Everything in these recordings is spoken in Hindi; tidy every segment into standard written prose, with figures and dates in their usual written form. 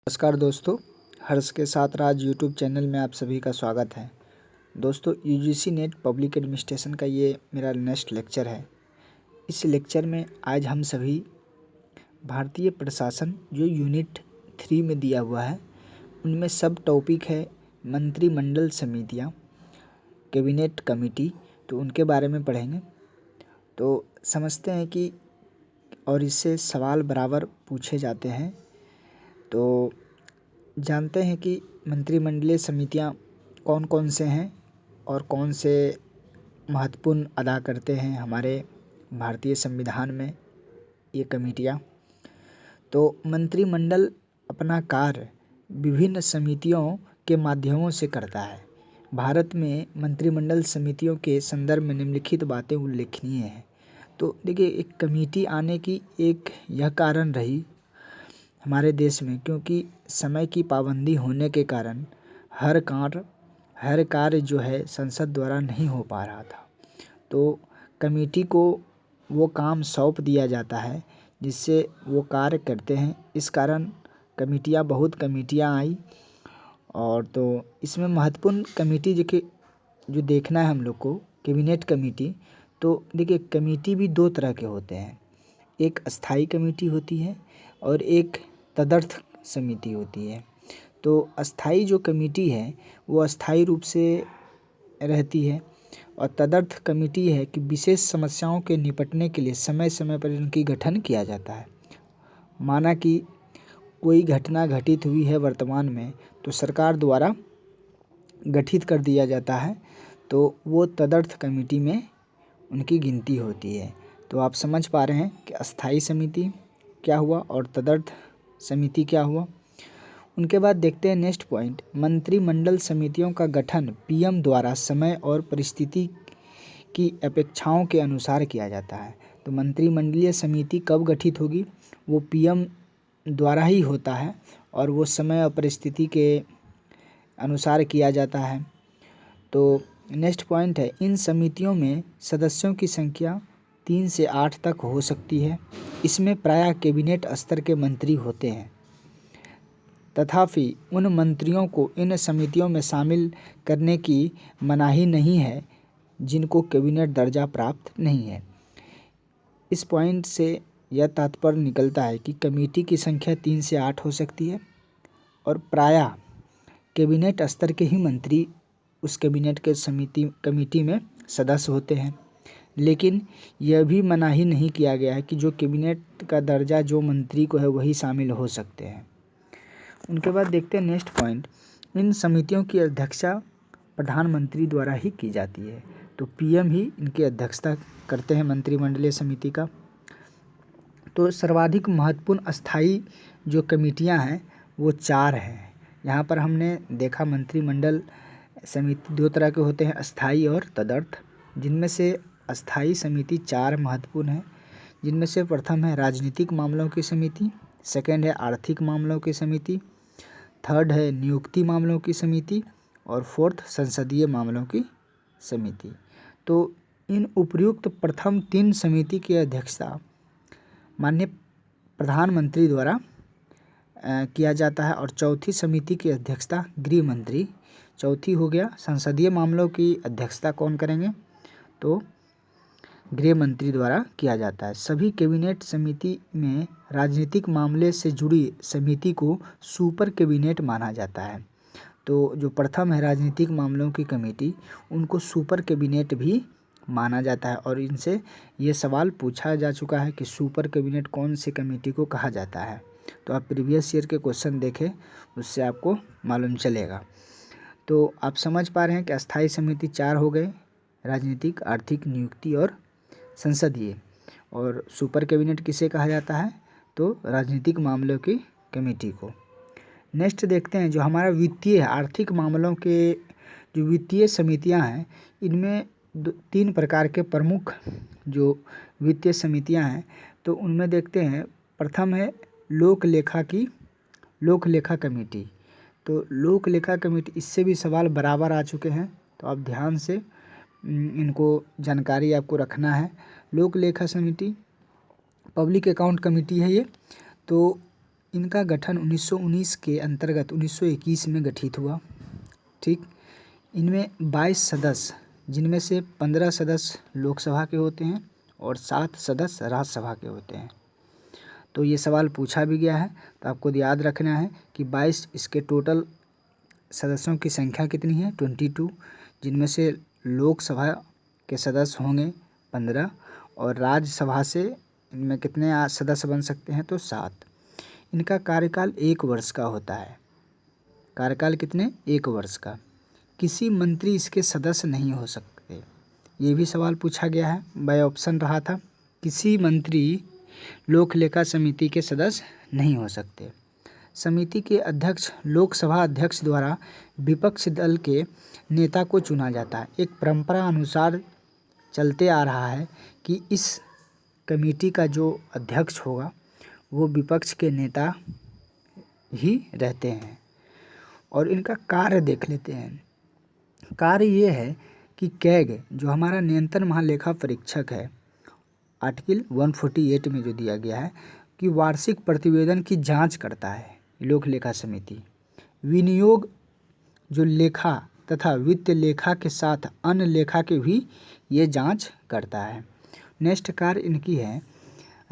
नमस्कार दोस्तों, हर्ष के साथ राज यूट्यूब चैनल में आप सभी का स्वागत है। दोस्तों, यूजीसी नेट पब्लिक एडमिनिस्ट्रेशन का ये मेरा नेक्स्ट लेक्चर है। इस लेक्चर में आज हम सभी भारतीय प्रशासन जो यूनिट 3 में दिया हुआ है उनमें सब टॉपिक है मंत्रिमंडल समितियां, कैबिनेट कमेटी, तो उनके बारे में पढ़ेंगे। तो समझते हैं कि और इससे सवाल बराबर पूछे जाते हैं। तो जानते हैं कि मंत्रिमंडलीय समितियां कौन कौन से हैं और कौन से महत्वपूर्ण अदा करते हैं हमारे भारतीय संविधान में ये कमेटियां। तो मंत्रिमंडल अपना कार्य विभिन्न समितियों के माध्यमों से करता है। भारत में मंत्रिमंडल समितियों के संदर्भ में निम्नलिखित बातें उल्लेखनीय हैं। तो देखिए, एक कमेटी आने की एक यह कारण रही हमारे देश में, क्योंकि समय की पाबंदी होने के कारण हर कार्य जो है संसद द्वारा नहीं हो पा रहा था। तो कमेटी को वो काम सौंप दिया जाता है जिससे वो कार्य करते हैं। इस कारण बहुत कमेटियाँ आई। और तो इसमें महत्वपूर्ण कमेटी जो देखना है हम लोग को, कैबिनेट कमेटी। तो देखिए, कमेटी भी दो तरह के होते हैं। एक अस्थाई कमेटी होती है और एक तदर्थ समिति होती है। तो अस्थाई जो कमेटी है वो अस्थाई रूप से रहती है, और तदर्थ कमेटी है कि विशेष समस्याओं के निपटने के लिए समय समय पर इनकी गठन किया जाता है। माना कि कोई घटना घटित हुई है वर्तमान में, तो सरकार द्वारा गठित कर दिया जाता है, तो वो तदर्थ कमेटी में उनकी गिनती होती है। तो आप समझ पा रहे हैं कि अस्थाई समिति क्या हुआ और तदर्थ समिति क्या हुआ। उनके बाद देखते हैं नेक्स्ट पॉइंट, मंत्रिमंडल समितियों का गठन पीएम द्वारा समय और परिस्थिति की अपेक्षाओं के अनुसार किया जाता है। तो मंत्रिमंडलीय समिति कब गठित होगी? वो पीएम द्वारा ही होता है और वो समय और परिस्थिति के अनुसार किया जाता है। तो नेक्स्ट पॉइंट है, इन समितियों में सदस्यों की संख्या 3 से 8 तक हो सकती है। इसमें प्रायः कैबिनेट स्तर के मंत्री होते हैं। तथापि उन मंत्रियों को इन समितियों में शामिल करने की मनाही नहीं है जिनको कैबिनेट दर्जा प्राप्त नहीं है। इस पॉइंट से यह तात्पर्य निकलता है कि कमेटी की संख्या 3 से 8 हो सकती है और प्रायः कैबिनेट स्तर के ही मंत्री उस कैबिनेट के कमेटी में सदस्य होते हैं। लेकिन यह भी मनाही नहीं किया गया है कि जो कैबिनेट का दर्जा जो मंत्री को है वही शामिल हो सकते हैं। उनके बाद देखते हैं नेक्स्ट पॉइंट, इन समितियों की अध्यक्षता प्रधानमंत्री द्वारा ही की जाती है। तो पीएम ही इनकी अध्यक्षता करते हैं मंत्रिमंडलीय समिति का। तो सर्वाधिक महत्वपूर्ण अस्थाई जो कमेटियां हैं वो 4 हैं। यहाँ पर हमने देखा मंत्रिमंडल समिति दो तरह के होते हैं, अस्थाई और तदर्थ, जिनमें से अस्थाई समिति 4 महत्वपूर्ण है, जिनमें से प्रथम है राजनीतिक मामलों की समिति, सेकंड है आर्थिक मामलों की समिति, थर्ड है नियुक्ति मामलों की समिति और फोर्थ संसदीय मामलों की समिति। तो इन उपर्युक्त प्रथम 3 समिति की अध्यक्षता माननीय प्रधानमंत्री द्वारा किया जाता है और चौथी समिति की अध्यक्षता गृह मंत्री, चौथी हो गया। संसदीय मामलों की अध्यक्षता कौन करेंगे? तो गृह मंत्री द्वारा किया जाता है। सभी कैबिनेट समिति में राजनीतिक मामले से जुड़ी समिति को सुपर कैबिनेट माना जाता है। तो जो प्रथम है राजनीतिक मामलों की कमेटी, उनको सुपर कैबिनेट भी माना जाता है और इनसे ये सवाल पूछा जा चुका है कि सुपर कैबिनेट कौन सी कमेटी को कहा जाता है। तो आप प्रीवियस ईयर के क्वेश्चन देखें, उससे आपको मालूम चलेगा। तो आप समझ पा रहे हैं कि अस्थाई समिति 4 हो गए, राजनीतिक, आर्थिक, नियुक्ति और संसदीय। और सुपर कैबिनेट किसे कहा जाता है? तो राजनीतिक मामलों की कमेटी को। नेक्स्ट देखते हैं जो हमारा वित्तीय आर्थिक मामलों के जो वित्तीय समितियां हैं, इनमें 3 प्रकार के प्रमुख जो वित्तीय समितियां हैं। तो उनमें देखते हैं, प्रथम है लोक लेखा कमेटी। तो लोक लेखा कमेटी, इससे भी सवाल बराबर आ चुके हैं, तो आप ध्यान से इनको जानकारी आपको रखना है। लोक लेखा समिति पब्लिक अकाउंट कमेटी है ये। तो इनका गठन 1919 के अंतर्गत 1921 में गठित हुआ। ठीक, इनमें 22 सदस्य, जिनमें से 15 सदस्य लोकसभा के होते हैं और 7 सदस्य राज्यसभा के होते हैं। तो ये सवाल पूछा भी गया है, तो आपको याद रखना है कि 22 इसके टोटल सदस्यों की संख्या कितनी है, 22, जिनमें से लोकसभा के सदस्य होंगे 15 और राज्यसभा से इनमें कितने सदस्य बन सकते हैं, तो 7। इनका कार्यकाल 1 वर्ष का होता है। कार्यकाल कितने, 1 वर्ष का। किसी मंत्री इसके सदस्य नहीं हो सकते, ये भी सवाल पूछा गया है। बाय ऑप्शन रहा था, किसी मंत्री लोक लेखा समिति के सदस्य नहीं हो सकते। समिति के अध्यक्ष लोकसभा अध्यक्ष द्वारा विपक्ष दल के नेता को चुना जाता है। एक परंपरा अनुसार चलते आ रहा है कि इस कमेटी का जो अध्यक्ष होगा वो विपक्ष के नेता ही रहते हैं। और इनका कार्य देख लेते हैं। कार्य ये है कि कैग जो हमारा नियंत्रण महालेखा परीक्षक है, आर्टिकल 148 में जो दिया गया है कि वार्षिक प्रतिवेदन की जांच करता है लोक लेखा समिति। विनियोग जो लेखा तथा वित्त लेखा के साथ अन्य लेखा के भी ये जांच करता है। नेक्स्ट कार्य इनकी है,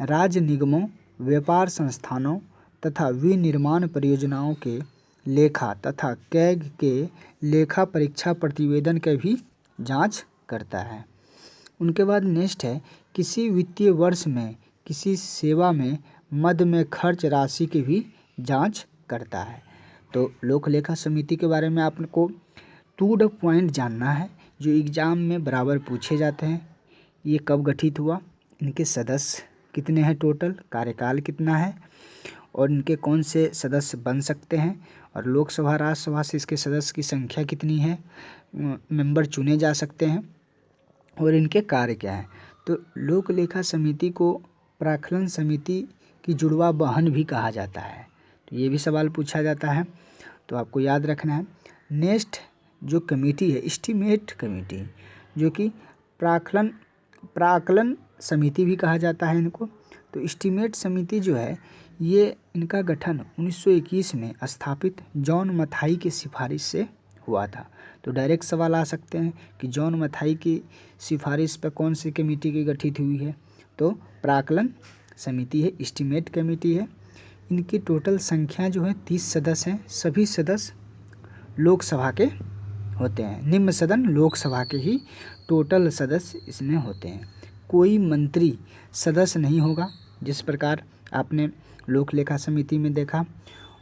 राज्य निगमों, व्यापार संस्थानों तथा विनिर्माण परियोजनाओं के लेखा तथा कैग के लेखा परीक्षा प्रतिवेदन के भी जांच करता है। उनके बाद नेक्स्ट है, किसी वित्तीय वर्ष में किसी सेवा में मद में खर्च राशि की भी जांच करता है। तो लोक लेखा समिति के बारे में आपको टू द पॉइंट जानना है जो एग्ज़ाम में बराबर पूछे जाते हैं। ये कब गठित हुआ, इनके सदस्य कितने हैं टोटल, कार्यकाल कितना है और इनके कौन से सदस्य बन सकते हैं, और लोकसभा राज्यसभा से इसके सदस्य की संख्या कितनी है, मेंबर चुने जा सकते हैं और इनके कार्य क्या हैं। तो लोक लेखा समिति को प्राक्कलन समिति की जुड़वा बहन भी कहा जाता है। तो ये भी सवाल पूछा जाता है, तो आपको याद रखना है। नेक्स्ट जो कमेटी है, एस्टीमेट कमेटी, जो कि प्राक्कलन समिति भी कहा जाता है इनको। तो एस्टीमेट समिति जो है ये इनका गठन 1921 में स्थापित जॉन मथाई की सिफारिश से हुआ था। तो डायरेक्ट सवाल आ सकते हैं कि जॉन मथाई की सिफारिश पर कौन सी कमेटी की गठित हुई है, तो प्राक्कलन समिति है, एस्टीमेट कमेटी है। इनकी टोटल संख्या जो है 30 सदस्य हैं। सभी सदस्य लोकसभा के होते हैं, निम्न सदन लोकसभा के ही टोटल सदस्य इसमें होते हैं। कोई मंत्री सदस्य नहीं होगा, जिस प्रकार आपने लोक लेखा समिति में देखा,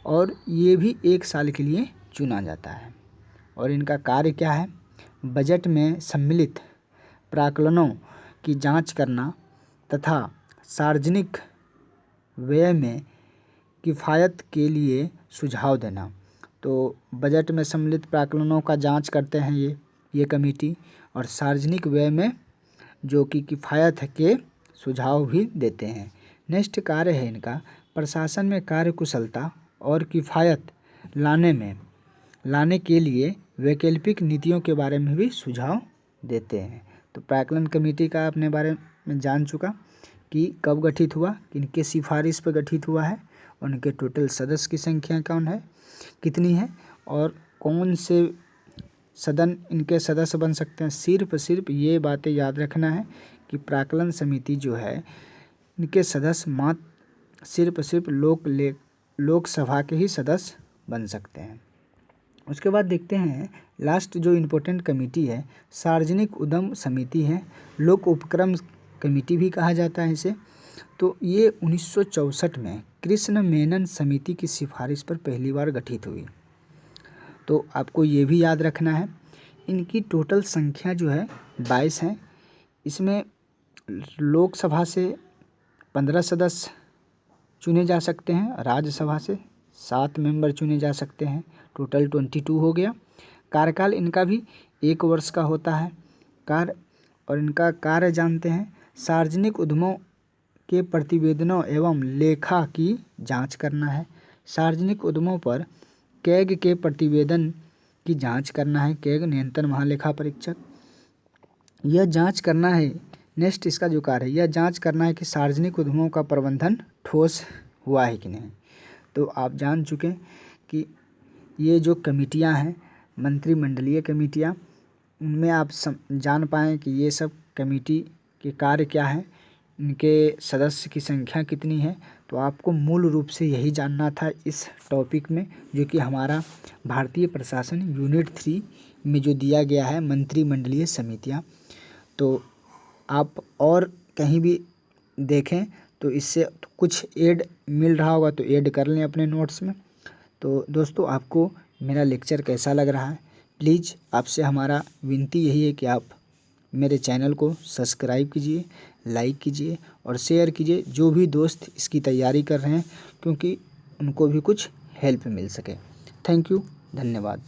और ये भी 1 साल के लिए चुना जाता है। और इनका कार्य क्या है, बजट में सम्मिलित प्राक्कलनों की जांच करना तथा सार्वजनिक व्यय में किफ़ायत के लिए सुझाव देना। तो बजट में सम्मिलित प्राक्कलनों का जांच करते हैं ये कमेटी, और सार्वजनिक व्यय में जो कि किफ़ायत के सुझाव भी देते हैं। नेक्स्ट कार्य है इनका, प्रशासन में कार्यकुशलता और किफ़ायत लाने के लिए वैकल्पिक नीतियों के बारे में भी सुझाव देते हैं। तो प्राक्कलन कमेटी का अपने बारे में जान चुका कि कब गठित हुआ, किनके सिफारिश पर गठित हुआ है, और उनके टोटल सदस्य की संख्या कौन है, कितनी है, और कौन से सदन इनके सदस्य बन सकते हैं। सिर्फ ये बातें याद रखना है कि प्राक्कलन समिति जो है इनके सदस्य मात्र सिर्फ लोकसभा के ही सदस्य बन सकते हैं। उसके बाद देखते हैं लास्ट जो इम्पोर्टेंट कमेटी है, सार्वजनिक उद्यम समिति है, लोक उपक्रम कमेटी भी कहा जाता है इसे। तो ये 1964 में कृष्ण मेनन समिति की सिफारिश पर पहली बार गठित हुई। तो आपको ये भी याद रखना है, इनकी टोटल संख्या जो है 22 है। इसमें लोकसभा से 15 सदस्य चुने जा सकते हैं, राज्यसभा से 7 मेंबर चुने जा सकते हैं, टोटल 22 हो गया। कार्यकाल इनका भी 1 वर्ष का होता है और इनका कार्य जानते हैं, सार्वजनिक उद्यमों के प्रतिवेदनों एवं लेखा की जांच करना है। सार्वजनिक उद्यमों पर कैग के प्रतिवेदन की जांच करना है, कैग नियंत्रण महालेखा परीक्षक, यह जांच करना है। नेक्स्ट इसका जो कार्य है, यह जांच करना है कि सार्वजनिक उद्यमों का प्रबंधन ठोस हुआ है कि नहीं। तो आप जान चुके हैं कि ये जो कमिटियां हैं, मंत्रिमंडलीय कमिटियां, उनमें आप जान पाएँ कि ये सब कमेटी के कार्य क्या हैं, इनके सदस्य की संख्या कितनी है। तो आपको मूल रूप से यही जानना था इस टॉपिक में, जो कि हमारा भारतीय प्रशासन यूनिट 3 में जो दिया गया है, मंत्रिमंडलीय समितियाँ। तो आप और कहीं भी देखें तो इससे कुछ ऐड मिल रहा होगा तो ऐड कर लें अपने नोट्स में। तो दोस्तों, आपको मेरा लेक्चर कैसा लग रहा है? प्लीज़ आपसे हमारा विनती यही है कि आप मेरे चैनल को सब्सक्राइब कीजिए, लाइक कीजिए और शेयर कीजिए, जो भी दोस्त इसकी तैयारी कर रहे हैं, क्योंकि उनको भी कुछ हेल्प मिल सके। थैंक यू, धन्यवाद।